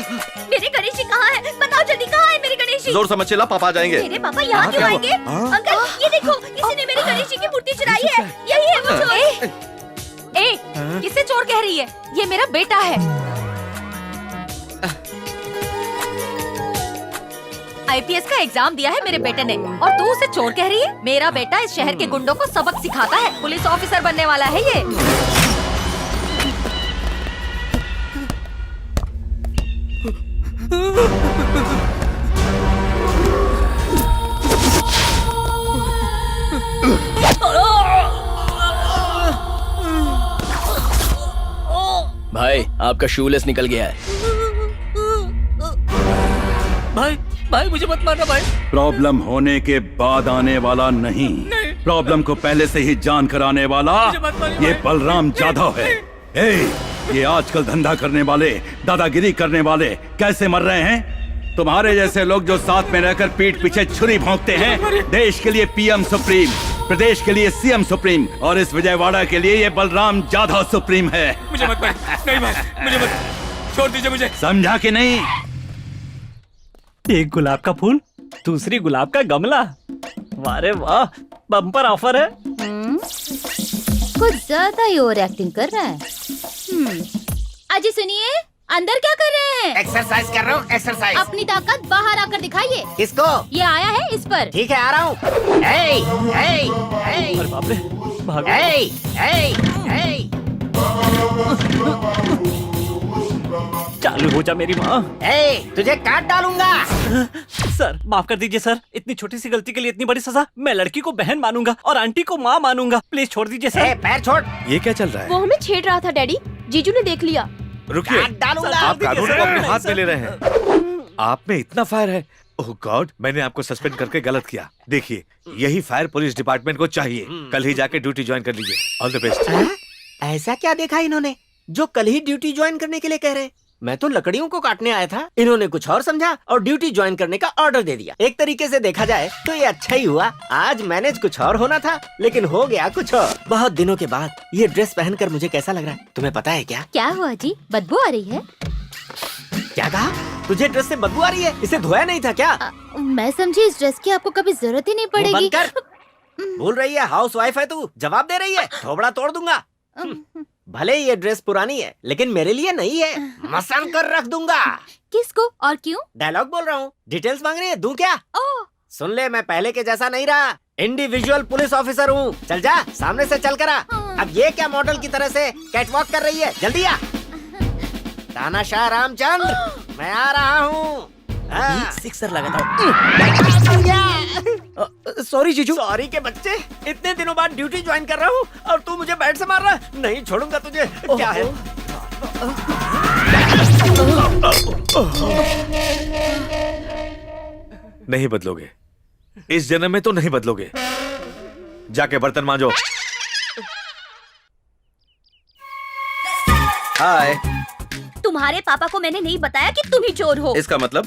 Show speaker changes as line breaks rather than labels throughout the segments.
मेरे गणेश जी कहाँ है? बताओ जल्दी, कहाँ है मेरे गणेश जी?
जोर से मत चिल्ला, पापा आ जाएंगे।
मेरे पापा यहाँ क्यों आएंगे? अंकल ये देखो, किसी ने मेरे गणेश जी की मूर्ति चुराई है। यही है वो चोर।
ए, किसे चोर कह रही है? ये मेरा बेटा है। आईपीएस का एग्जाम दिया है मेरे बेटे ने और तू उसे चोर कह रही है? मेरा बेटा इस शहर के गुंडों को सबक सिखाता है। पुलिस ऑफिसर बनने वाला है ये।
भाई आपका शूलेस निकल गया है।
भाई मुझे मत मारना भाई।
प्रॉब्लम होने के बाद आने वाला नहीं, प्रॉब्लम को पहले से ही जान कर आने वाला ये बलराम जाधव है। ये आजकल धंधा करने वाले, दादागिरी करने वाले कैसे मर रहे हैं? तुम्हारे जैसे लोग जो साथ में रहकर पीठ पीछे छुरी भोंकते हैं। देश के लिए पीएम सुप्रीम, प्रदेश के लिए सीएम सुप्रीम और इस विजयवाड़ा के लिए ये बलराम जाधव सुप्रीम है।
मुझे मत मार, नहीं भाई, मुझे मत, छोड़ दीजिए मुझे।
समझा कि नहीं?
एक गुलाब का फूल, दूसरी गुलाब का गमला। वाह रे वाह, बम्पर ऑफर है।
कुछ ज्यादा ही ओवर एक्टिंग कर रहा है। अजी सुनिए, अंदर क्या कर रहे हैं?
एक्सरसाइज कर रहा हूँ, एक्सरसाइज।
अपनी ताकत बाहर आकर दिखाइए।
किसको?
ये आया है इस पर।
ठीक है, आ रहा हूँ।
अरे बाप रे, भागो। चालू हो जा मेरी माँ।
तुझे काट डालूंगा।
सर माफ कर दीजिए सर, इतनी छोटी सी गलती के लिए इतनी बड़ी सजा। मैं लड़की को बहन मानूंगा और आंटी को माँ मानूंगा। प्लीज छोड़ दीजिए सर।
पैर छोड़।
ये क्या चल रहा है?
वो हमें छेड़ रहा था डैडी, जीजू ने देख लिया।
रुकिए,
काट डालूंगा।
आप कानून को अपने हाथ में ले रहे हैं। आप में इतना फायर है। ओह गॉड, मैंने आपको सस्पेंड करके गलत किया। देखिए, यही फायर पुलिस डिपार्टमेंट को चाहिए। कल ही जाके ड्यूटी ज्वाइन कर लीजिए। All the best.
ऐसा क्या देखा इन्होंने जो कल ही ड्यूटी ज्वाइन करने के लिए कह रहे? मैं तो लकड़ियों को काटने आया था, इन्होंने कुछ और समझा और ड्यूटी ज्वाइन करने का ऑर्डर दे दिया। एक तरीके से देखा जाए तो ये अच्छा ही हुआ। आज मैनेज कुछ और होना था, लेकिन हो गया कुछ और। बहुत दिनों के बाद ये ड्रेस पहनकर मुझे कैसा लग रहा है तुम्हें पता है क्या?
क्या हुआ जी, बदबू आ रही है?
क्या कहा? तुझे ड्रेस से बदबू आ रही है? इसे धोया नहीं था क्या?
मैं समझी इस ड्रेस की आपको कभी जरूरत ही नहीं पड़ेगी।
बंद कर। बोल रही है हाउस वाइफ है तू, जवाब दे रही है। थोबड़ा तोड़ दूंगा। भले ही ये ड्रेस पुरानी है, लेकिन मेरे लिए नहीं है। मसान कर रख दूंगा।
किसको और क्यों?
डायलॉग बोल रहा हूँ। डिटेल्स मांग रही है, दूं क्या? सुन ले, मैं पहले के जैसा नहीं रहा। इंडिविजुअल पुलिस ऑफिसर हूँ। चल जा, सामने से चल कर आ। अब ये क्या मॉडल की तरह से कैटवॉक कर रही है? जल्दी आ। तानाशाह रामचंद्र, मैं आ रहा हूँ।
सिक्सर लगाता हूँ।
सॉरी जीजू। सॉरी के बच्चे, इतने दिनों बाद ड्यूटी ज्वाइन कर रहा हूँ और तू मुझे बैट से मार रहा है। नहीं छोड़ूंगा तुझे। क्या है?
नहीं बदलोगे, इस जन्म में तो नहीं बदलोगे। जाके बर्तन मांजो। हाय।
तुम्हारे पापा को मैंने नहीं बताया कि तुम ही चोर हो।
इसका मतलब?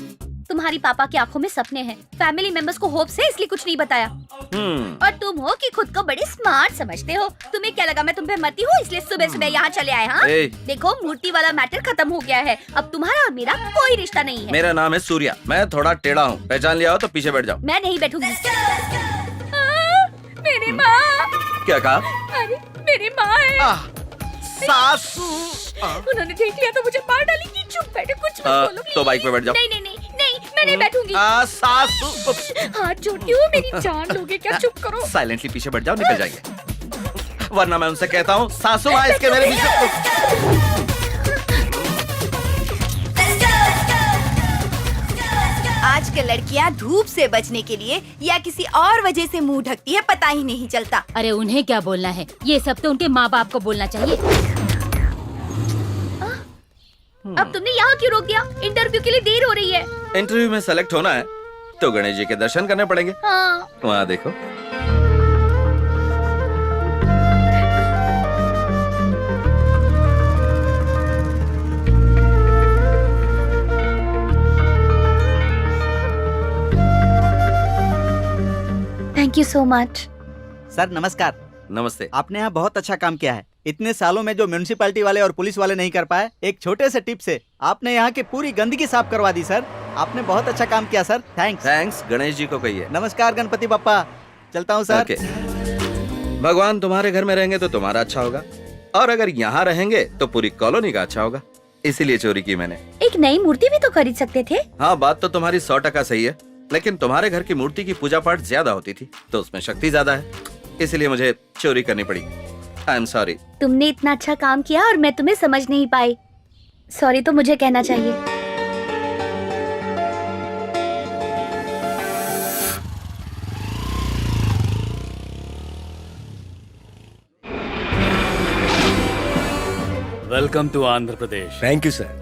तुम्हारी पापा की आंखों में सपने हैं, फैमिली मेंबर्स को होप्स है, इसलिए कुछ नहीं बताया। और तुम हो कि खुद को बड़े स्मार्ट समझते हो। तुम्हें क्या लगा मैं तुम पे मरती हूँ इसलिए सुबह सुबह यहाँ चले आए? हाँ देखो, मूर्ति वाला मैटर खत्म हो गया है। अब तुम्हारा और मेरा कोई रिश्ता नहीं है।
मेरा नाम है सूर्या, मैं थोड़ा टेढ़ा हूँ। पहचान लिया हो तो पीछे बैठ जाओ।
मैं नहीं बैठूंगी। मेरी माँ।
क्या कहा?
अरे मेरी माँ है।
सासू।
उन्होंने देख लिया तो मुझे मार डालेंगी। चुप बैठो, कुछ मत बोलो।
तो बाइक पे बैठ जाओ।
नहीं नहीं नहीं नहीं, मैं नहीं बैठूंगी।
सासू।
हाथ जोड़ती हूँ, मेरी जान लोगे क्या? चुप करो।
साइलेंटली पीछे बैठ जाओ, निकल जाएंगे। वरना मैं उनसे कहता हूँ सासू माँ इसके मेरे पीछे।
आजकल लड़कियां धूप से बचने के लिए या किसी और वजह से मुंह ढकती है, पता ही नहीं चलता।
अरे उन्हें क्या बोलना है, ये सब तो उनके माँ बाप को बोलना चाहिए। अब तुमने यहाँ क्यों रोक दिया? इंटरव्यू के लिए देर हो रही है।
इंटरव्यू में सेलेक्ट होना है तो गणेश जी के दर्शन करने पड़ेंगे।
हाँ।
वहाँ देखो।
Thank you so much.
Sir नमस्कार।
नमस्ते।
आपने यहाँ बहुत अच्छा काम किया है। इतने सालों में जो म्यूनिसिपैलिटी वाले और पुलिस वाले नहीं कर पाए, एक छोटे से टिप से आपने यहाँ की पूरी गंदगी साफ करवा दी सर। आपने बहुत अच्छा काम किया sir, thanks.
Thanks Ganesh ji को कहिए।
नमस्कार गणपति बप्पा, चलता हूँ सर।
ओके। भगवान तुम्हारे घर में रहेंगे तो तुम्हारा अच्छा होगा, और अगर यहाँ रहेंगे तो पूरी कॉलोनी का अच्छा होगा, इसीलिए चोरी की मैंने।
एक नई मूर्ति भी तो खरीद सकते थे।
हाँ, बात तो तुम्हारी 100% सही है, लेकिन तुम्हारे घर की मूर्ति की पूजा पाठ ज्यादा होती थी तो उसमें शक्ति ज्यादा है, इसलिए मुझे चोरी करनी पड़ी। I am sorry.
तुमने इतना अच्छा काम किया और मैं तुम्हें समझ नहीं पाई। सॉरी तो मुझे कहना चाहिए।
Welcome to Andhra Pradesh.
Thank you sir.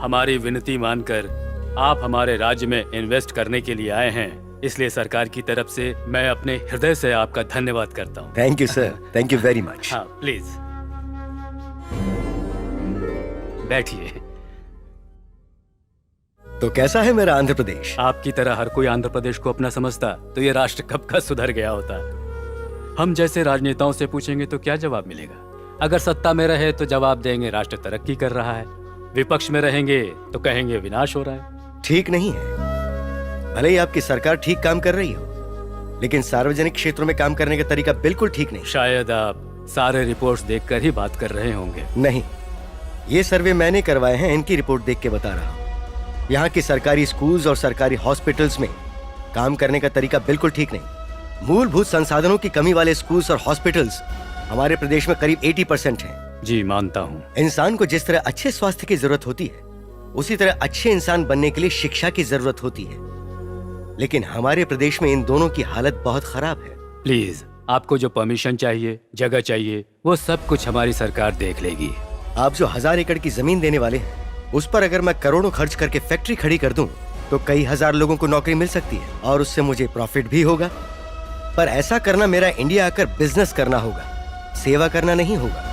हमारी विनती मानकर आप हमारे राज्य में इन्वेस्ट करने के लिए आए हैं, इसलिए सरकार की तरफ से मैं अपने हृदय से आपका धन्यवाद करता हूँ।
Thank you sir, thank you very much.
हाँ प्लीज बैठिए।
तो कैसा है मेरा आंध्र प्रदेश?
आपकी तरह हर कोई आंध्र प्रदेश को अपना समझता तो ये राष्ट्र कब का सुधर गया होता। हम जैसे राजनेताओं से पूछेंगे तो क्या जवाब मिलेगा? अगर सत्ता में रहे तो जवाब देंगे राष्ट्र तरक्की कर रहा है, विपक्ष में रहेंगे तो कहेंगे विनाश हो रहा है।
ठीक नहीं है। भले ही आपकी सरकार ठीक काम कर रही हो, लेकिन सार्वजनिक क्षेत्रों में काम करने का तरीका बिल्कुल ठीक नहीं।
शायद आप सारे रिपोर्ट्स देखकर ही बात कर रहे होंगे।
नहीं, ये सर्वे मैंने करवाए हैं, इनकी रिपोर्ट देख के बता रहा हूँ। यहाँ की सरकारी स्कूल्स और सरकारी हॉस्पिटल्स में काम करने का तरीका बिल्कुल ठीक नहीं। मूलभूत संसाधनों की कमी वाले स्कूल्स और हॉस्पिटल्स हमारे प्रदेश में करीब 80% हैं।
जी मानता हूँ।
इंसान को जिस तरह अच्छे स्वास्थ्य की जरूरत होती है, उसी तरह अच्छे इंसान बनने के लिए शिक्षा की जरूरत होती है, लेकिन हमारे प्रदेश में इन दोनों की हालत बहुत खराब है।
प्लीज, आपको जो परमिशन चाहिए, जगह चाहिए, वो सब कुछ हमारी सरकार देख लेगी।
आप जो 1000 एकड़ की जमीन देने वाले हैं, उस पर अगर मैं करोड़ों खर्च करके फैक्ट्री खड़ी कर दूं, तो कई हजार लोगों को नौकरी मिल सकती है और उससे मुझे प्रॉफिट भी होगा। पर ऐसा करना मेरा इंडिया आकर बिजनेस करना होगा, सेवा करना नहीं होगा।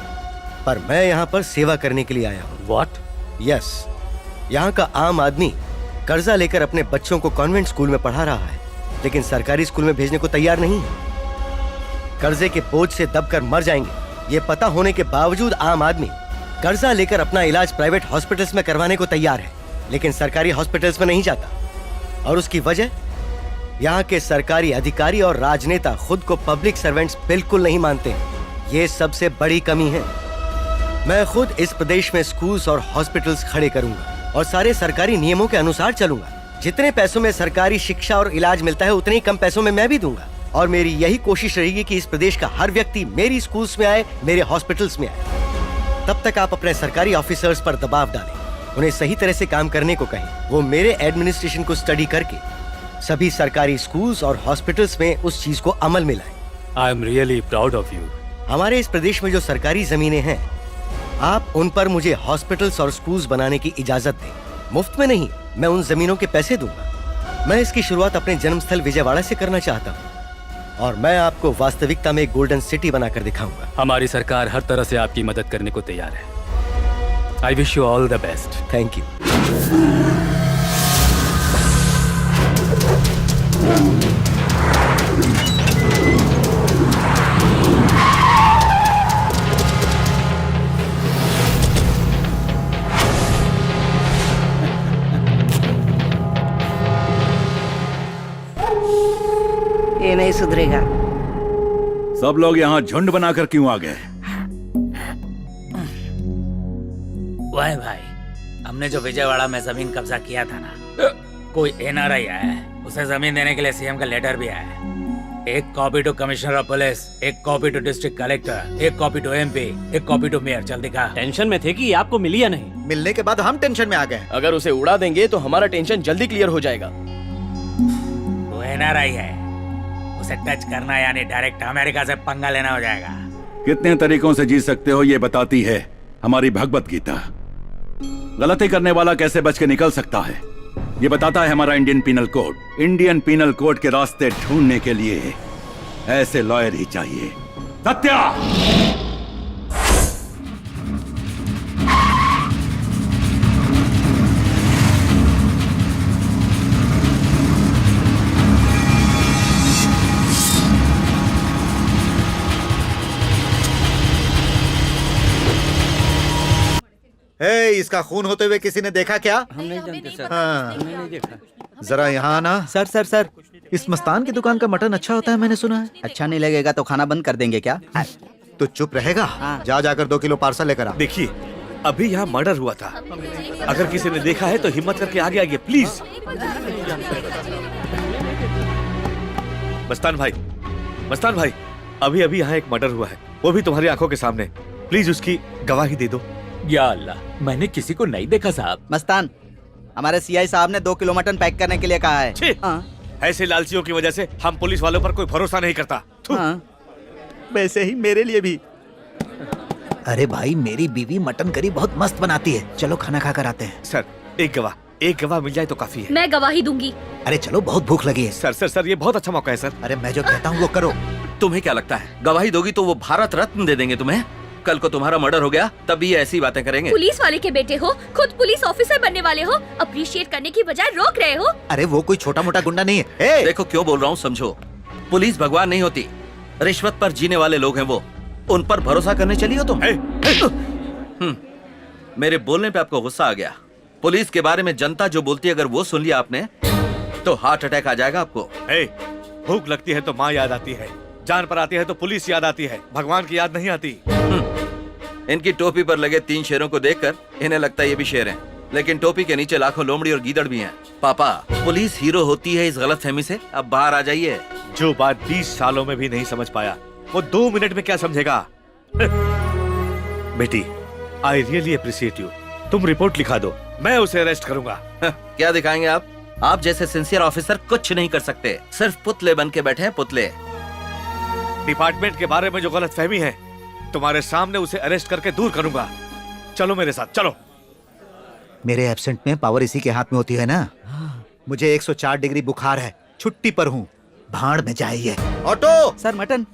पर मैं यहाँ पर सेवा करने के लिए आया हूँ।
What?
यस, यहाँ का आम आदमी कर्जा लेकर अपने बच्चों को कॉन्वेंट स्कूल में पढ़ा रहा है, लेकिन सरकारी स्कूल में भेजने को तैयार नहीं है। कर्जे के बोझ से दबकर मर जाएंगे, ये पता होने के बावजूद आम आदमी कर्जा लेकर अपना इलाज प्राइवेट हॉस्पिटल्स में करवाने को तैयार है, लेकिन सरकारी हॉस्पिटल्स में नहीं जाता। और उसकी वजह, यहाँ के सरकारी अधिकारी और राजनेता खुद को पब्लिक सर्वेंट्स बिल्कुल नहीं मानते हैं। ये सबसे बड़ी कमी है। मैं खुद इस प्रदेश में स्कूल्स और हॉस्पिटल्स खड़े करूंगा और सारे सरकारी नियमों के अनुसार चलूंगा। जितने पैसों में सरकारी शिक्षा और इलाज मिलता है, उतने ही कम पैसों में मैं भी दूंगा। और मेरी यही कोशिश रहेगी कि इस प्रदेश का हर व्यक्ति मेरी स्कूल्स में आए, मेरे हॉस्पिटल्स में आए। तब तक आप अपने सरकारी ऑफिसर्स पर दबाव डालें, उन्हें सही तरह से काम करने को कहें। वो मेरे एडमिनिस्ट्रेशन को स्टडी करके सभी सरकारी स्कूल्स और हॉस्पिटल्स में उस चीज को अमल में लाएं।
I am really proud of you.
हमारे इस प्रदेश में जो सरकारी जमीनें हैं, आप उन पर मुझे हॉस्पिटल्स और स्कूल्स बनाने की इजाजत दें। मुफ्त में नहीं, मैं उन जमीनों के पैसे दूंगा। मैं इसकी शुरुआत अपने जन्मस्थल विजयवाड़ा से करना चाहता हूँ, और मैं आपको वास्तविकता में एक गोल्डन सिटी बनाकर दिखाऊंगा।
हमारी सरकार हर तरह से आपकी मदद करने को तैयार है। I wish you all the best.
Thank you.
ये नहीं सुधरेगा।
सब लोग यहाँ झुंड बनाकर क्यों आ गए?
वाह भाई, हमने जो विजयवाड़ा में जमीन कब्जा किया था ना, कोई एनआरआई आया है, उसे जमीन देने के लिए सीएम का लेटर भी आया है। एक copy to commissioner of police, एक कॉपी टू डिस्ट्रिक्ट कलेक्टर, एक कॉपी टू एमपी, एक कॉपी टू मेयर। जल्दी दिखा।
टेंशन में थे कि आपको मिली या नहीं।
मिलने के बाद हम टेंशन में आ गए।
अगर उसे उड़ा देंगे तो हमारा टेंशन जल्दी क्लियर हो जाएगा।
वो एनआरआई है, उसे टच करना यानी डायरेक्ट अमेरिका से पंगा लेना हो जाएगा।
कितने तरीकों से जी सकते हो ये बताती है हमारी भगवत गीता। गलती करने वाला कैसे बच के निकल सकता है, ये बताता है हमारा Indian penal code. Indian penal code के रास्ते ढूंढने के लिए ऐसे लॉयर ही चाहिए। सत्या!
इसका खून होते हुए किसी ने देखा क्या?
हम नहीं जानते सर,
हाँ।
हमने नहीं देखा।
जरा यहाँ आना।
सर सर सर, इस मस्तान की दुकान का मटन अच्छा होता है, मैंने सुना है। अच्छा नहीं लगेगा तो खाना बंद कर देंगे क्या?
तो चुप रहेगा? जा जाकर 2 किलो पार्सल लेकर आ।
देखिए, अभी यहाँ मर्डर हुआ था। अगर किसी ने देखा है तो हिम्मत करके आगे आइए प्लीज। मस्तान भाई, अभी अभी यहाँ एक मर्डर हुआ है, वो भी तुम्हारी आंखों के सामने। प्लीज उसकी गवाही दे दो।
या अल्लाह, मैंने किसी को नहीं देखा साहब।
मस्तान, हमारे सीआई साहब ने 2 किलो मटन पैक करने के लिए कहा है।
छी! ऐसे लालचियों की वजह से हम पुलिस वालों पर कोई भरोसा नहीं करता।
वैसे ही मेरे लिए भी।
अरे भाई, मेरी बीवी मटन करी बहुत मस्त बनाती है, चलो खाना खाकर आते हैं।
सर, एक गवाह मिल जाए तो काफी है।
मैं गवाही दूंगी।
अरे चलो, बहुत भूख लगी है।
सर, ये बहुत अच्छा मौका है सर।
अरे मैं जो कहता हूँ वो करो।
तुम्हें क्या लगता है गवाही दोगी तो वो भारत रत्न दे देंगे तुम्हें? कल को तुम्हारा मर्डर हो गया तब भी ये ऐसी बातें करेंगे।
पुलिस वाले के बेटे हो, खुद पुलिस ऑफिसर बनने वाले हो, अप्रिशिएट करने की बजाय रोक रहे हो।
अरे वो कोई छोटा मोटा गुंडा नहीं है।
देखो क्यों बोल रहा हूँ समझो। पुलिस भगवान नहीं होती, रिश्वत पर जीने वाले लोग हैं वो। उन पर भरोसा करने चली हो तुम? मेरे बोलने पे आपको गुस्सा आ गया। पुलिस के बारे में जनता जो बोलती है अगर वो सुन लिया आपने तो हार्ट अटैक आ जाएगा आपको।
भूख लगती है तो माँ याद आती है, जान पर आती है तो पुलिस याद आती है, भगवान की याद नहीं आती।
इनकी टोपी पर लगे 3 शेरों को देखकर इन्हें लगता है ये भी शेर हैं, लेकिन टोपी के नीचे लाखों लोमड़ी और गीदड़ भी हैं। पापा, पुलिस हीरो होती है इस गलतफहमी से अब बाहर आ जाइए।
जो बात 20 सालों में भी नहीं समझ पाया वो 2 मिनट में क्या समझेगा? बेटी, आई रियली अप्रिशिएट यू। तुम रिपोर्ट लिखा दो, मैं उसे अरेस्ट करूंगा।
क्या दिखाएंगे आप? आप जैसे सिंसियर ऑफिसर कुछ नहीं कर सकते, सिर्फ पुतले बन के बैठे हैं, पुतले।
डिपार्टमेंट के बारे में जो गलतफहमी है तुम्हारे सामने उसे अरेस्ट करके दूर करूंगा। चलो मेरे साथ, चलो।
मेरे एब्सेंट में पावर इसी के हाथ में होती है ना। मुझे 104 डिग्री बुखार है, छुट्टी पर हूँ, भाड़ में जाइए।
Auto sir, mutton.